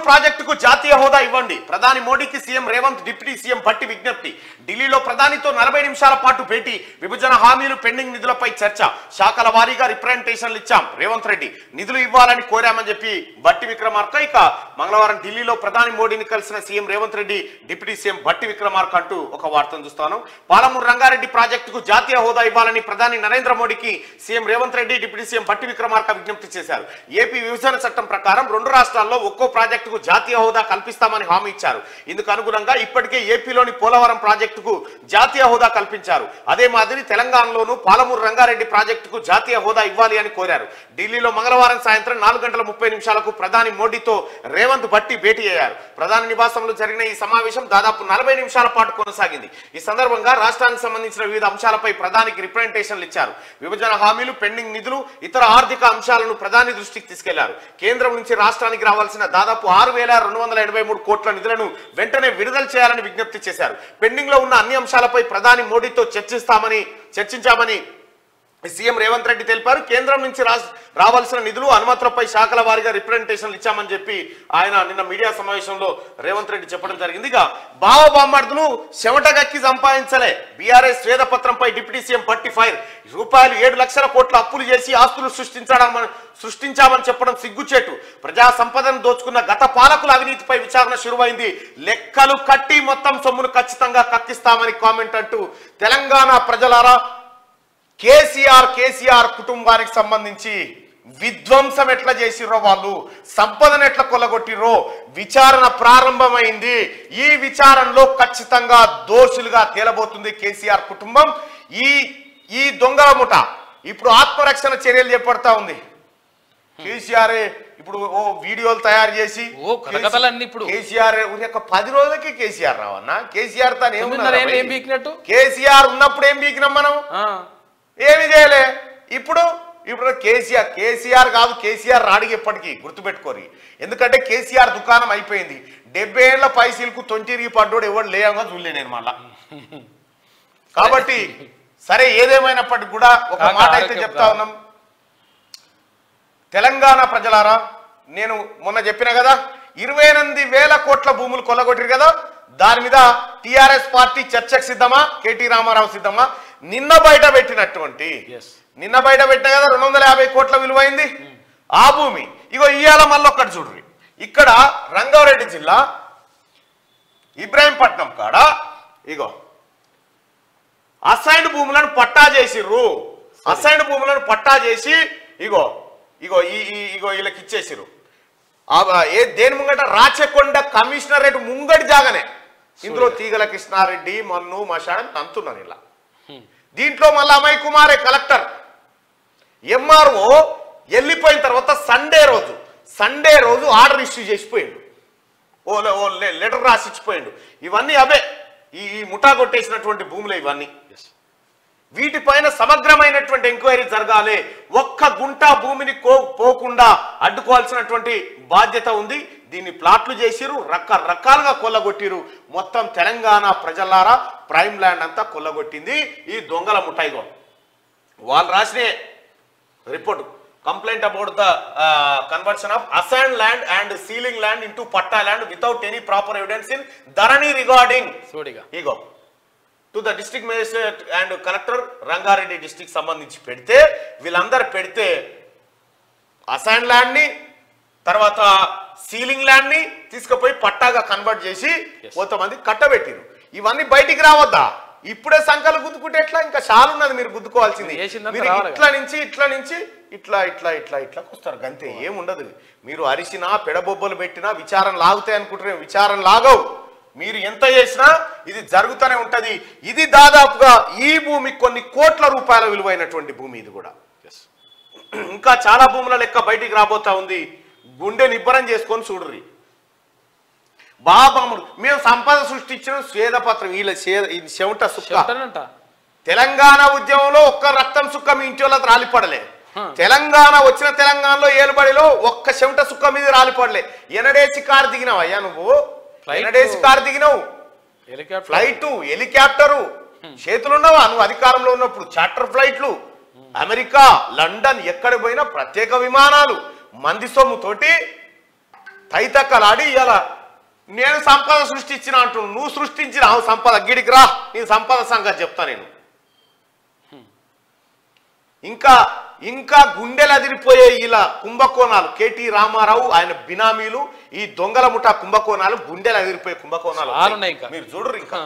ప్రాజెక్టుకు జాతీయ హోదా ఇవ్వండి. ప్రధాని మోడీకి CM Revanth deputy CM Bhatti విజ్ఞప్తి. ఢిల్లీలో ప్రధానితో 40 నిమిషాల పాటు భేటీ. విభజన హామీలు, పెండింగ్ నిధులపై చర్చ. శాఖల వారీగా రిప్రజెంటేషన్లు ఇచ్చాం. రేవంత్ రెడ్డి నిధులు ఇవ్వాలని కోరామని చెప్పి భట్టి విక్రమార్క. ఇక మంగళవారం ఢిల్లీలో ప్రధాని మోడీని కలిసిన CM Revanth Reddy, deputy CM Bhatti Vikramarka అంటూ ఒక వార్తను చూస్తాను. పాలమూరు రంగారెడ్డి ప్రాజెక్టుకు జాతీయ హోదా ఇవ్వాలని ప్రధాని నరేంద్ర మోడీకి CM Revanth Reddy, deputy CM Bhatti Vikramarka విజ్ఞప్తి చేశారు. ఏపీ విభజన చట్టం ప్రకారం 2 రాష్ట్రాల్లో ఒక్కో ప్రాజెక్టుకు జాతీయ హోదా కల్పిస్తామని హామీ ఇచ్చారు. ఇందుకు అనుగుణంగా ఇప్పటికే ఏపీలోని పోలవరం ప్రాజెక్టుకు జాతీయ హోదా కల్పించారు. అదే మాదిరి తెలంగాణలోనూ పాలమూరు రంగారెడ్డి ప్రాజెక్టుకు జాతీయ హోదా ఇవ్వాలి అని కోరారు. ఢిల్లీలో మంగళవారం సాయంత్రం 4:30 ప్రధాని మోడీతో రేవంత్ భట్టి భేటీ అయ్యారు. ప్రధాని నివాసంలో జరిగిన ఈ సమావేశం దాదాపు 40 నిమిషాల పాటు కొనసాగింది. ఈ సందర్భంగా రాష్ట్రానికి సంబంధించిన వివిధ అంశాలపై ప్రధానికి రిప్రజెంటేషన్లు ఇచ్చారు. విభజన హామీలు, పెండింగ్ నిధులు, ఇతర ఆర్థిక అంశాలను ప్రధాని దృష్టికి తీసుకెళ్లారు. కేంద్రం నుంచి రాష్ట్రానికి రావాల్సిన దాదాపు 6,283 కోట్ల నిధులను వెంటనే విడుదల చేయాలని విజ్ఞప్తి చేశారు. పెండింగ్ లో ఉన్న అన్ని అంశాలపై ప్రధాని మోడీతో చర్చించామని సీఎం రేవంత్ రెడ్డి తెలిపారు. కేంద్రం నుంచి రావాల్సిన నిధులు, అనుమతులపై శాఖల వారీగా రిప్రజెంటేషన్లు ఇచ్చామని చెప్పి ఆయన నిన్న మీడియా సమావేశంలో రేవంత్ రెడ్డి చెప్పడం జరిగింది. ఇక బావబామ్మర్దులు చెమటగక్కి సంపాదించలే. బీఆర్ఎస్ స్వేదపత్రంపై డిప్యూటీ సీఎం భట్టి ఫైర్. రూపాయలు 7 లక్షల కోట్ల అప్పులు చేసి ఆస్తులు సృష్టించామని చెప్పడం సిగ్గుచేటు. ప్రజా సంపదను దోచుకున్న గత పాలకుల అవినీతిపై విచారణ శురువైంది. లెక్కలు కట్టి మొత్తం సొమ్మును ఖచ్చితంగా కక్కిస్తామని కామెంట్ అంటూ తెలంగాణ ప్రజలారా, కేసీఆర్ కుటుంబానికి సంబంధించి విధ్వంసం ఎట్లా చేసిర్రో, వాళ్ళు సంపదను ఎట్లా కొల్లగొట్టిర్రో విచారణ ప్రారంభమైంది. ఈ విచారణలో ఖచ్చితంగా దోషులుగా తేలబోతుంది కేసీఆర్ కుటుంబం. ఈ దొంగల ముఠ ఇప్పుడు ఆత్మరక్షణ చర్యలు చేపడతా ఉంది. కేసీఆర్ ఇప్పుడు వీడియోలు తయారు చేసి కేసీఆర్ 10 రోజులకి కేసీఆర్ రావన్నా. కేసీఆర్ కేసీఆర్ ఉన్నప్పుడు ఏం బీకినాం మనం? ఏమి చేయలే. ఇప్పుడు కేసీఆర్ కాదు, కేసీఆర్ రాడికి ఎప్పటికీ గుర్తుపెట్టుకోరి. ఎందుకంటే కేసీఆర్ దుకాణం అయిపోయింది. 70 ఏళ్ల పైసీలకు 20 పడ్డోడు ఎవరు లేయంగా చూడలే నేను మళ్ళా. కాబట్టి సరే, ఏదేమైనప్పటికీ కూడా ఒక మాట అయితే చెప్తా ఉన్నాం. తెలంగాణ ప్రజలారా, నేను మొన్న చెప్పిన కదా 28,000 కోట్ల భూములు కొల్లగొట్టిరు కదా, దాని మీద టిఆర్ఎస్ పార్టీ చర్చకు సిద్ధమా, కేటీ రామారావు సిద్ధమా? నిన్న బయట పెట్టిన కదా 250 కోట్ల విలువైంది ఆ భూమి. ఇగో ఇవాళ మళ్ళీ ఒక్కటి చూడ్రి. ఇక్కడ రంగారెడ్డి జిల్లా ఇబ్రాహీంపట్నం కాడ ఇగో అసైన్డ్ భూములను పట్టా చేసిర్రు. అసైన్డ్ భూములను పట్టా చేసి ఇగో వీళ్ళకి ఇచ్చేసిర్రు. దేని ముంగట? రాచకొండ కమిషనరేట్ ముంగటి జాగానే. ఇందులో తీగల కృష్ణారెడ్డి, మన్ను, మషాడని తంతున్నారు ఇలా. దీంట్లో మళ్ళీ అమయ్ కుమారే కలెక్టర్. ఎంఆర్ఓ వెళ్ళిపోయిన తర్వాత సండే రోజు ఆర్డర్ ఇష్యూ చేసిపోయిండు. ఓ లెటర్ రాసి ఇచ్చిపోయిండు. ఇవన్నీ అవే ఈ ముఠా కొట్టేసినటువంటి భూములు ఇవన్నీ. వీటిపైన సమగ్రమైనటువంటి ఎంక్వైరీ జరగాలి. ఒక్క గుంట భూమిని పోకుండా అడ్డుకోవాల్సినటువంటి బాధ్యత ఉంది. దీన్ని ప్లాట్లు చేసిరు, రకరకాలుగా కొల్లగొట్టిరు. మొత్తం తెలంగాణ ప్రజలారా ప్రైమ్ ల్యాండ్ అంతా కొల్లగొట్టింది ఈ దొంగల ముఠాయిగో. వాళ్ళు రాసిన report, complaint about the conversion of assigned land and ceiling land into patta land without any proper evidence in Dharani regarding ego to the district magistrate and collector Rangareddy district సంబంధించి పెడితే, వీళ్ళందరూ పెడితే assign land ని తర్వాత ceiling land ని తీసుకుపోయి పట్టాగా convert చేసి కొంతమంది కట్టబెట్టిరు. ఇవన్నీ బయటికి రావద్దా? ఇప్పుడే సంఖ్యలు గుద్దుకుంటే ఎట్లా? ఇంకా చాలా ఉన్నది మీరు గుద్దుకోవాల్సింది. మీరు ఇట్లా నుంచి ఇట్లా వస్తారు గంతే, ఏముండదు. మీరు అరిసినా పెడబొబ్బలు పెట్టినా విచారణ లాగుతాయి అనుకుంటారు, విచారణ లాగవు. మీరు ఎంత చేసినా ఇది జరుగుతూనే ఉంటది. ఇది దాదాపుగా ఈ భూమి కొన్ని కోట్ల రూపాయల విలువైనటువంటి భూమి. ఇది కూడా ఇంకా చాలా భూముల లెక్క బయటికి రాబోతా ఉంది. గుండె నిబ్బరం చేసుకొని చూడరి. బాబాముడు మేము సంపద సృష్టించిన స్వేదపత్రం, వీళ్ళ చెమట సుక్క. తెలంగాణ ఉద్యమంలో ఒక్క రక్తం సుక్క మీ ఇంటి వాళ్ళకి రాలిపడలే. తెలంగాణ వచ్చిన తెలంగాణలో ఏలుబడిలో ఒక్క చెమట సుక్క మీద రాలిపడలే. ఎనడేసి కారు దిగినావు అయ్యా నువ్వు, ఎనడేసి కారు దిగినావు. ఫ్లైట్, హెలికాప్టరు చేతులున్నావా నువ్వు అధికారంలో ఉన్నప్పుడు? చార్టర్ ఫ్లైట్లు, అమెరికా, లండన్ ఎక్కడ పోయినా ప్రత్యేక విమానాలు, మంది సొమ్ముతోటి తైతక్కలాడి ఇలా నేను సంపద సృష్టించిన అంటున్నాను. నువ్వు సృష్టించిన సంపద గిడికి రా, నీ సంపద సంగతి చెప్తా నేను. ఇంకా ఇంకా గుండెలు అదిరిపోయే ఇలా కుంభకోణాలు, కేటీ రామారావు ఆయన బినామీలు, ఈ దొంగల ముఠా కుంభకోణాలు, గుండెలు అదిరిపోయే కుంభకోణాలు మీరు చూడరు ఇంకా.